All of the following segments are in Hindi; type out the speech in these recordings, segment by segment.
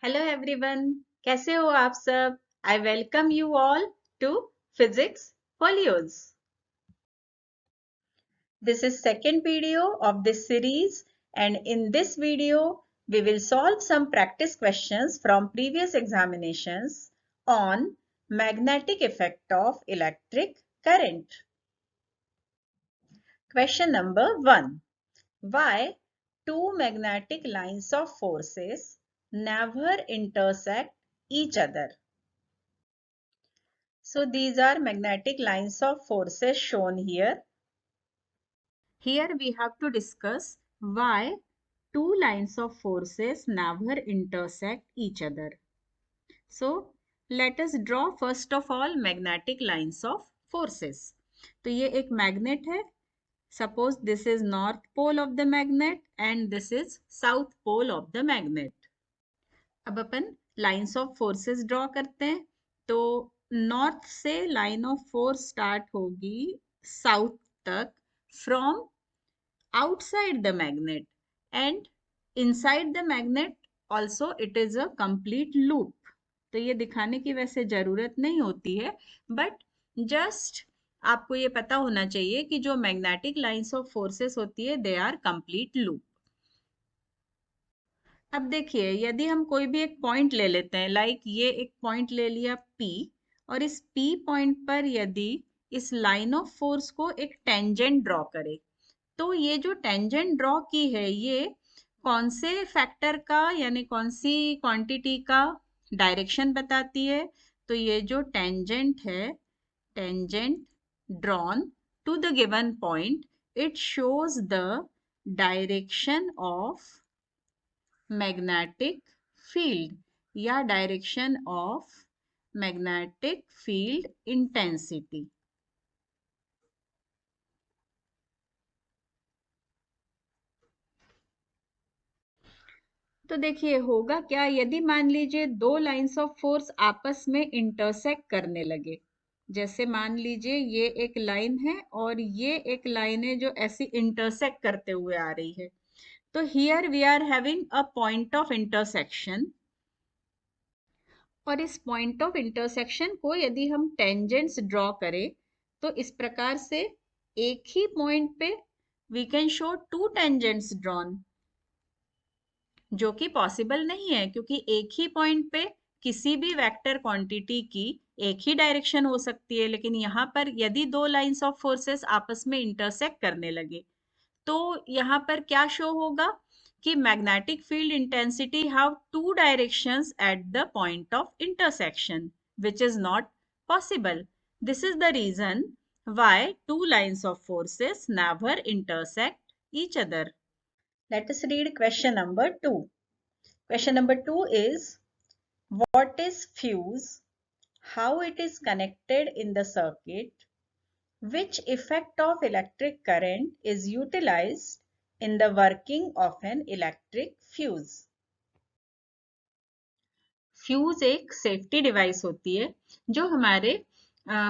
हेलो एवरीवन, कैसे हो आप सब? I welcome you all to Physics Folios. This is second video of this series, and in this video we will solve some practice questions from previous examinations on magnetic effect of electric current. Question number 1. Why two magnetic lines of forces never intersect each other? So these are magnetic lines of forces shown here. Here we have to discuss why two lines of forces never intersect each other. So let us draw first of all magnetic lines of forces. तो ये एक magnet है. Suppose this is north pole of the magnet and this is south pole of the magnet. अब अपन लाइन्स ऑफ फोर्सेस ड्रॉ करते हैं. तो नॉर्थ से लाइन ऑफ फोर्स स्टार्ट होगी साउथ तक from outside the magnet and inside the magnet also it is a complete loop. तो ये दिखाने की वैसे जरूरत नहीं होती है, बट जस्ट आपको ये पता होना चाहिए कि जो मैग्नेटिक लाइंस ऑफ फोर्सेस होती है दे आर कंप्लीट लूप. अब देखिए, यदि हम कोई भी एक पॉइंट ले लेते हैं, लाइक ये एक पॉइंट ले लिया P, और इस P पॉइंट पर यदि इस लाइन ऑफ फोर्स को एक टेंजेंट ड्रॉ करे, तो ये जो टेंजेंट ड्रॉ की है ये कौन से फैक्टर का यानी कौन सी क्वांटिटी का डायरेक्शन बताती है? तो ये जो टेंजेंट है, tangent drawn to the given point, it shows the direction of magnetic field या direction of magnetic field intensity. तो देखिए होगा क्या, यदि मान लीजिए दो लाइंस ऑफ फोर्स आपस में इंटरसेक्ट करने लगे. जैसे मान लीजिए ये एक लाइन है और ये एक लाइन है जो ऐसी इंटरसेक्ट करते हुए आ रही है. तो here we are having a point of intersection, और इस पॉइंट ऑफ इंटरसेक्शन को यदि हम टेंजेंट्स ड्रॉ करें तो इस प्रकार से एक ही पॉइंट पे we can show two tangents drawn, जो कि पॉसिबल नहीं है क्योंकि एक ही पॉइंट पे किसी भी वेक्टर क्वांटिटी की एक ही डायरेक्शन हो सकती है. लेकिन यहाँ पर यदि दो लाइंस ऑफ फोर्सेस आपस में इंटरसेक्ट करने लगे तो यहाँ पर क्या शो होगा कि magnetic field intensity have two directions at the point of intersection, which is not possible. This is the reason why two lines of forces never intersect each other. Let us read question number 2. Question number 2 is, what is fuse, how it is connected in the circuit, which effect of electric current is utilized in the working of an electric fuse. Fuse एक सेफ्टी डिवाइस होती है जो हमारे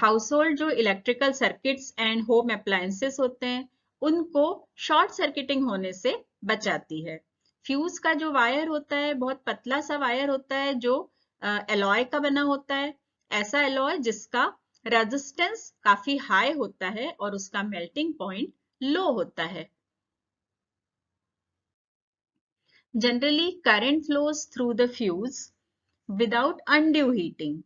हाउस होल्ड जो electrical circuits and home appliances होते हैं उनको शॉर्ट सर्किटिंग होने से बचाती है. फ्यूज का जो वायर होता है बहुत पतला सा वायर होता है जो एलॉय का बना होता है. ऐसा एलॉय जिसका रेजिस्टेंस काफी हाई होता है और उसका मेल्टिंग पॉइंट लो होता है. Generally current flows through the fuse without undue heating.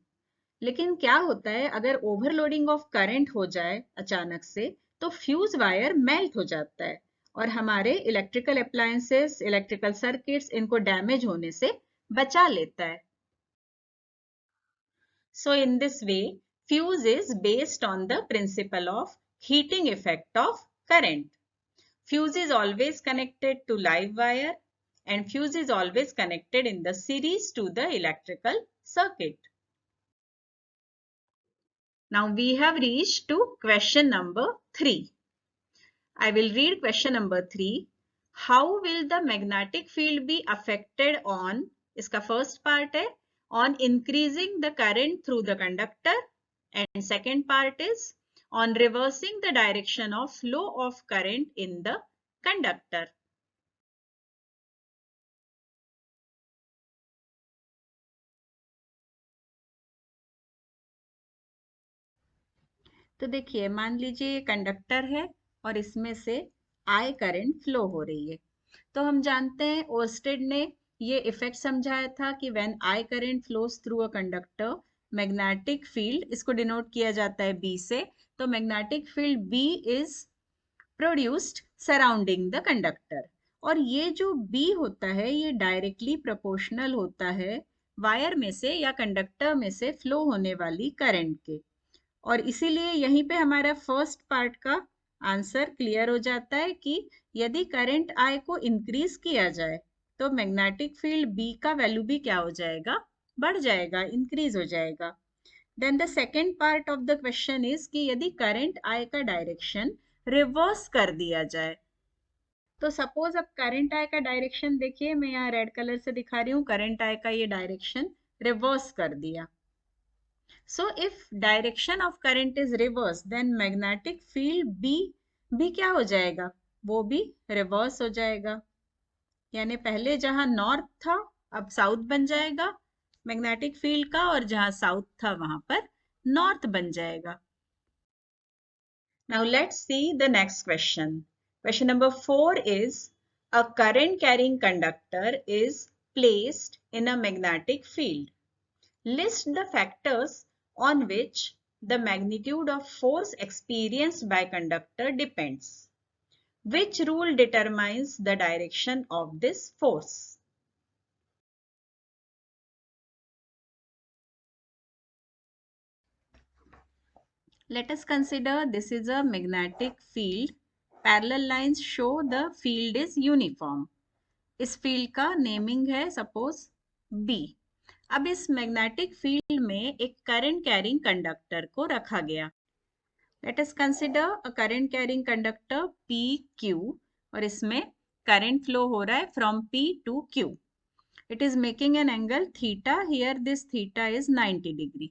लेकिन क्या होता है अगर ओवरलोडिंग ऑफ करंट हो जाए अचानक से तो फ्यूज वायर मेल्ट हो जाता है और हमारे इलेक्ट्रिकल अप्लायंसेस, इलेक्ट्रिकल सर्किट्स इनको डैमेज होने से बचा लेता है. So in this way, fuse is based on the principle of heating effect of current. Fuse is always connected to live wire and fuse is always connected in the series to the electrical circuit. Now we have reached to question number 3. I will read question number 3. How will the magnetic field be affected on, इसका first part है, on increasing the current through the conductor, and second part is on reversing the direction of flow of current in the conductor. तो देखिए मान लीजिए ये कंडक्टर है और इसमें से आई करंट फ्लो हो रही है। तो हम जानते हैं ओर्स्टेड ने ये इफेक्ट समझाया था कि when I current flows through a conductor, magnetic field, इसको डिनोट किया जाता है बी से, तो magnetic field B is produced surrounding the conductor. और ये जो बी होता है ये डायरेक्टली प्रोपोर्शनल होता है वायर में से या कंडक्टर में से फ्लो होने वाली करंट के। और इसीलिए यहीं पे हमारा फर्स्ट पार्ट का आंसर क्लियर हो जाता है कि यदि करंट आई को इंक्रीज किया जाए तो मैग्नेटिक फील्ड बी का वैल्यू भी क्या हो जाएगा, बढ़ जाएगा, इंक्रीज हो जाएगा। Then the second part of the question is कि यदि करंट आई का डायरेक्शन रिवर्स कर दिया जाए, तो सपोज अब करंट आई का डायरेक्शन देखिए, मैं यहाँ रेड कलर से दिखा रही हूँ, करंट आई का ये डायरेक्शन रिवर्स कर दिया। So if direction of current is reverse, then magnetic field B भी क्या हो जाएगा, वो भी रिवर्स हो जाएगा। यानी पहले जहां नॉर्थ था अब साउथ बन जाएगा मैग्नेटिक फील्ड का, और जहां साउथ था वहां पर नॉर्थ बन जाएगा। Now let's see the next question. Question number 4 is a current carrying conductor is placed in a magnetic field. List the factors on which the magnitude of force experienced by conductor depends. Which rule determines the direction of this force? Let us consider this is a magnetic field. Parallel lines show the field is uniform. इस फील्ड का नेमिंग है सपोज B. अब इस मैग्नेटिक फील्ड में एक करंट कैरिंग कंडक्टर को रखा गया। Let us consider a current carrying conductor PQ, और इसमें current flow हो रहा है from P to Q. It is making an angle theta. Here this theta is 90 degree.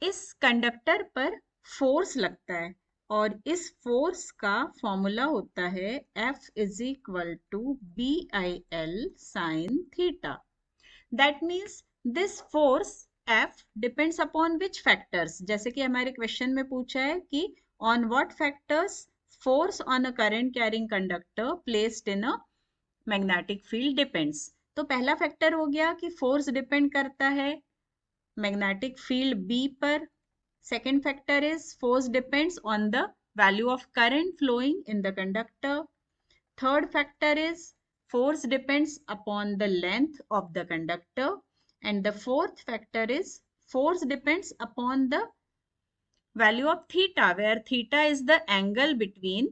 इस कंडक्टर पर फोर्स लगता है और इस फोर्स का फॉर्मूला होता है F is equal to BIL sin theta. That means this force F depends upon which factors, जैसे कि हमारे क्वेश्चन में पूछा है कि on what factors force on a current carrying conductor placed in a magnetic field depends. तो पहला फैक्टर हो गया कि फोर्स डिपेंड करता है मैग्नेटिक फील्ड B पर. Second factor is force depends on the value of current flowing in the conductor. Third factor is force depends upon the length of the conductor. And the fourth factor is force depends upon the value of theta, where theta is the angle between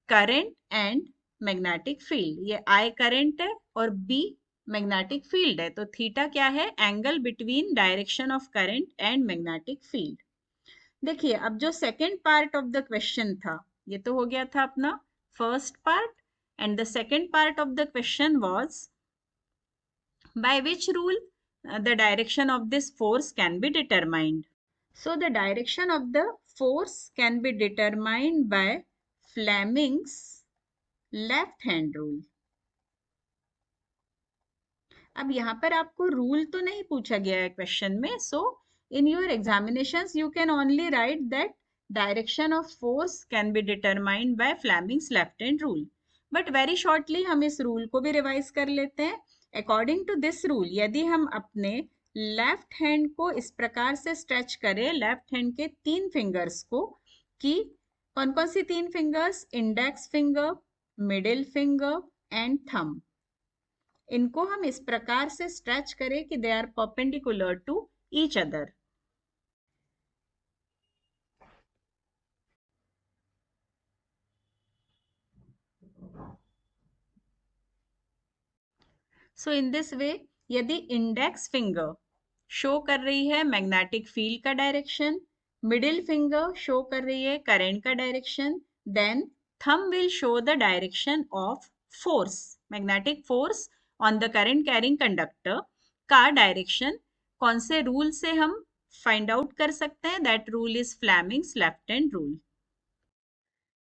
current and magnetic field. ये I current है और B magnetic field है, तो theta क्या है, angle between direction of current and magnetic field. देखिए अब जो second part of the question था, ये तो हो गया था अपना first part, and the second part of the question was by which rule the direction of this force can be determined. So the direction of the force can be determined by Fleming's left hand rule. अब यहाँ पर आपको रूल तो नहीं पूछा गया है क्वेश्चन में, सो in your examinations you can only write that direction of force can be determined by Fleming's left hand rule. But very shortly हम इस रूल को भी रिवाइज कर लेते हैं. According to this rule, यदि हम अपने लेफ्ट हैंड को इस प्रकार से स्ट्रेच करें, लेफ्ट हैंड के 3 फिंगर्स को, कि कौन कौन सी 3 fingers, index finger, middle finger and thumb, इनको हम इस प्रकार से स्ट्रेच करें कि they are perpendicular to each other. So in this way यदि इंडेक्स फिंगर शो कर रही है मैग्नेटिक फील्ड का डायरेक्शन, मिडिल फिंगर शो कर रही है करंट का direction, then thumb will show the direction of force, magnetic force on the current carrying conductor का डायरेक्शन कौन से रूल से हम फाइंड आउट कर सकते हैं. That rule is Fleming's left hand rule.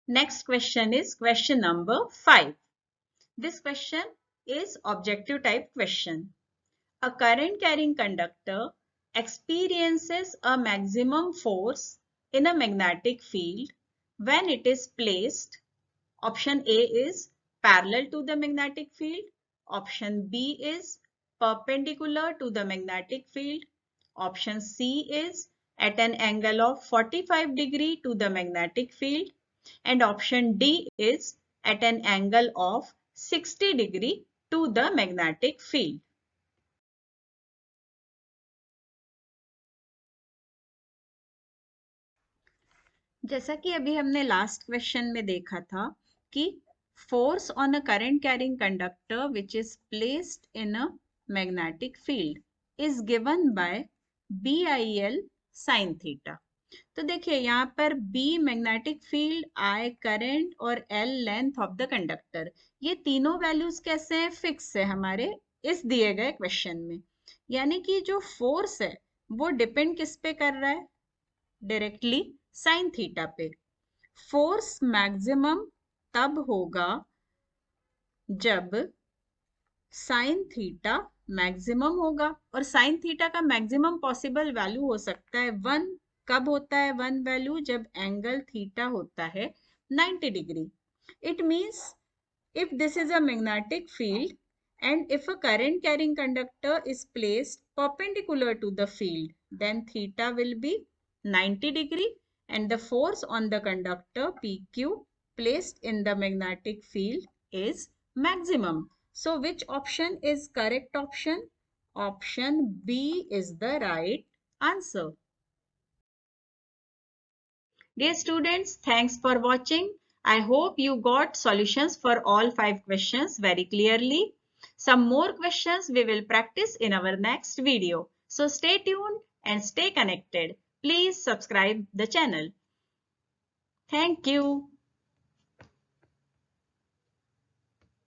Next question is question number 5. This question is objective type question. A current carrying conductor experiences a maximum force in a magnetic field when it is placed. Option A is parallel to the magnetic field. Option B is perpendicular to the magnetic field. Option C is at an angle of 45 degree to the magnetic field. And option D is at an angle of 60 degree to the magnetic field. जैसा कि अभी हमने लास्ट क्वेश्चन में देखा था कि force on a current carrying conductor which is placed in a magnetic field is given by BIL sin theta. तो देखिए यहाँ पर B magnetic field, I current और L length of the conductor, ये तीनों वैल्यूज कैसे हैं? फिक्स है हमारे इस दिए गए क्वेश्चन में। यानी कि जो फोर्स है वो डिपेंड किस पे कर रहा है? डायरेक्टली साइन थीटा पे। फोर्स मैक्सिमम तब होगा जब साइन थीटा मैक्सिमम होगा, और साइन थीटा का मैक्सिमम पॉसिबल वैल्यू हो सकता है 1। कब होता है 1 वैल्यू? जब एंगल थीटा होता है 90 degree. It means if this is a magnetic field and if a current carrying conductor is placed perpendicular to the field, then theta will be 90 degree and the force on the conductor PQ placed in the magnetic field is maximum. So which option is correct option? Option B is the right answer. Dear students, thanks for watching. I hope you got solutions for all 5 questions very clearly. Some more questions we will practice in our next video. So stay tuned and stay connected. Please subscribe the channel. Thank you.